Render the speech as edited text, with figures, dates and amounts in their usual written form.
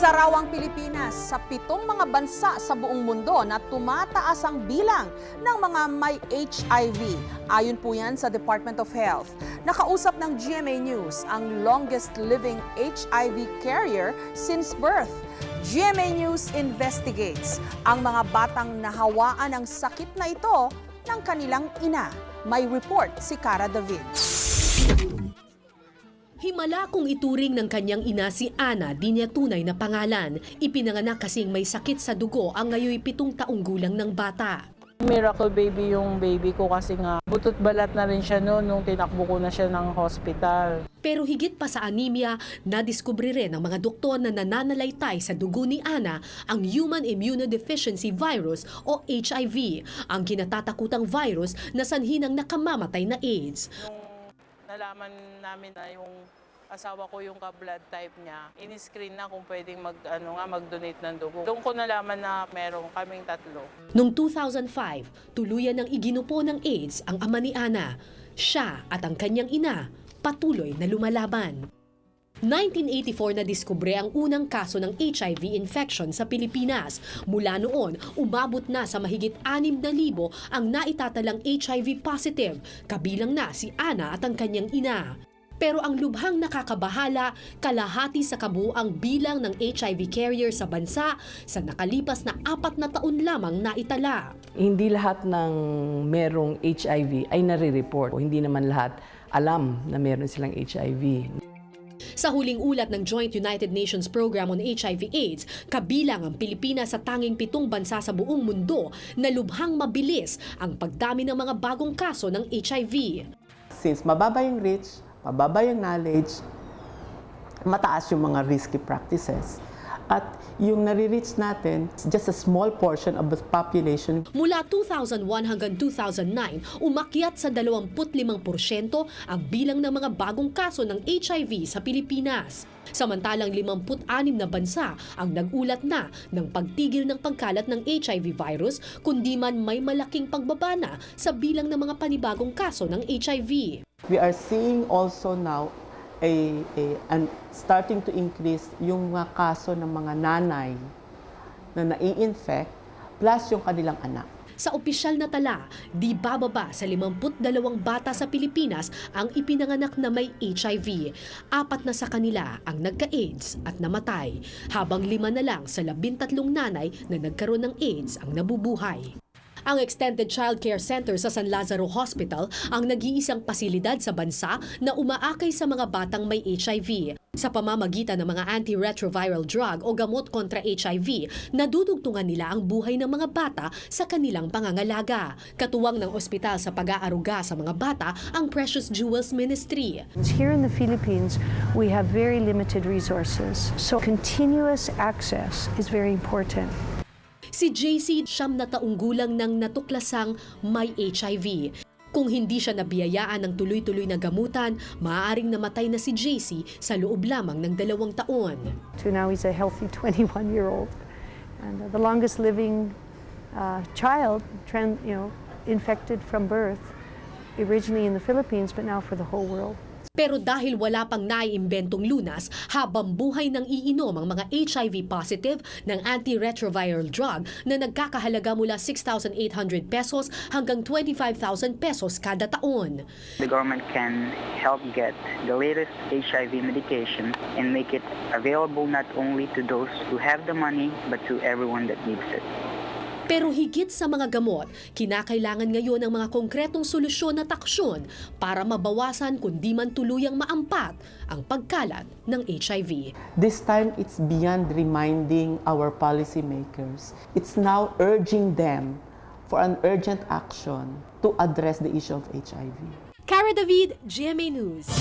Isa raw ang Pilipinas sa 7 mga bansa sa buong mundo na tumataas ang bilang ng mga may HIV. Ayon po yan sa Department of Health. Nakausap ng GMA News ang longest living HIV carrier since birth. GMA News investigates ang mga batang nahawaan ng sakit na ito ng kanilang ina. May report si Cara David. Himala kung ituring ng kanyang ina si Ana, di niya tunay na pangalan. Ipinanganak kasing may sakit sa dugo ang ngayon 7 taong gulang ng bata. Miracle baby yung baby ko kasi nga butot balat na rin siya noon nung tinakbo ko na siya ng hospital. Pero higit pa sa anemia, nadiskubre rin ng mga doktor na nananalaytay sa dugo ni Ana ang Human Immunodeficiency Virus o HIV, ang kinatatakutang virus na sanhi ng nakamamatay na AIDS. Nalaman namin na yung asawa ko yung ka-blood type niya, in-screen na kung pwedeng mag-donate ng dugo. Doon ko nalaman na meron kaming 3. Noong 2005, tuluyan ng iginupo ng AIDS ang ama ni Ana. Siya at ang kanyang ina patuloy na lumalaban. 1984 na diskubre ang unang kaso ng HIV infection sa Pilipinas. Mula noon, umabot na sa mahigit 6,000 ang naitatalang HIV positive, kabilang na si Ana at ang kanyang ina. Pero ang lubhang nakakabahala, kalahati sa kabuuang bilang ng HIV carrier sa bansa sa nakalipas na 4 na taon lamang naitala. Hindi lahat ng merong HIV ay nare-report. Hindi naman lahat alam na meron silang HIV. Sa huling ulat ng Joint United Nations Program on HIV/AIDS, kabilang ang Pilipinas sa tanging 7 bansa sa buong mundo na lubhang mabilis ang pagdami ng mga bagong kaso ng HIV. Since mababa yung reach, mababa yung knowledge, mataas yung mga risky practices. At yung nare-reach natin, just a small portion of the population. Mula 2001 hanggang 2009, umakyat sa 25% ang bilang ng mga bagong kaso ng HIV sa Pilipinas. Samantalang 56 na bansa ang nagulat na ng pagtigil ng pagkalat ng HIV virus, kundi man may malaking pagbaba na sa bilang ng mga panibagong kaso ng HIV. We are seeing also now and starting to increase yung mga kaso ng mga nanay na nai-infect plus yung kanilang anak. Sa opisyal na tala, di bababa sa 52 bata sa Pilipinas ang ipinanganak na may HIV. 4 na sa kanila ang nagka-AIDS at namatay, habang 5 na lang sa 13 nanay na nagkaroon ng AIDS ang nabubuhay. Ang Extended Child Care Center sa San Lazaro Hospital ang nag-iisang pasilidad sa bansa na umaakay sa mga batang may HIV. Sa pamamagitan ng mga antiretroviral drug o gamot kontra HIV, nadudugtungan nila ang buhay ng mga bata sa kanilang pangangalaga. Katuwang ng ospital sa pag-aaruga sa mga bata ang Precious Jewels Ministry. Here in the Philippines, we have very limited resources, so continuous access is very important. Si JC, 9 na taong gulang nang natuklasang may HIV. Kung hindi siya nabiyayaan ng tuloy-tuloy na gamutan, maaaring namatay na si JC sa loob lamang ng 2 taon. So now he's a healthy 21-year-old. And the longest living child infected from birth, originally in the Philippines, but now for the whole world. Pero dahil wala pang naiimbentong lunas, habang buhay nang iinom ang mga HIV positive ng antiretroviral drug na nagkakahalaga mula 6,800 pesos hanggang 25,000 pesos kada taon. The government can help get the latest HIV medication and make it available not only to those who have the money but to everyone that needs it. Pero higit sa mga gamot, kinakailangan ngayon ng mga konkretong solusyon at aksyon para mabawasan kundi man tuluyang maampat ang pagkalat ng HIV. This time, it's beyond reminding our policymakers. It's now urging them for an urgent action to address the issue of HIV. Cara David, GMA News.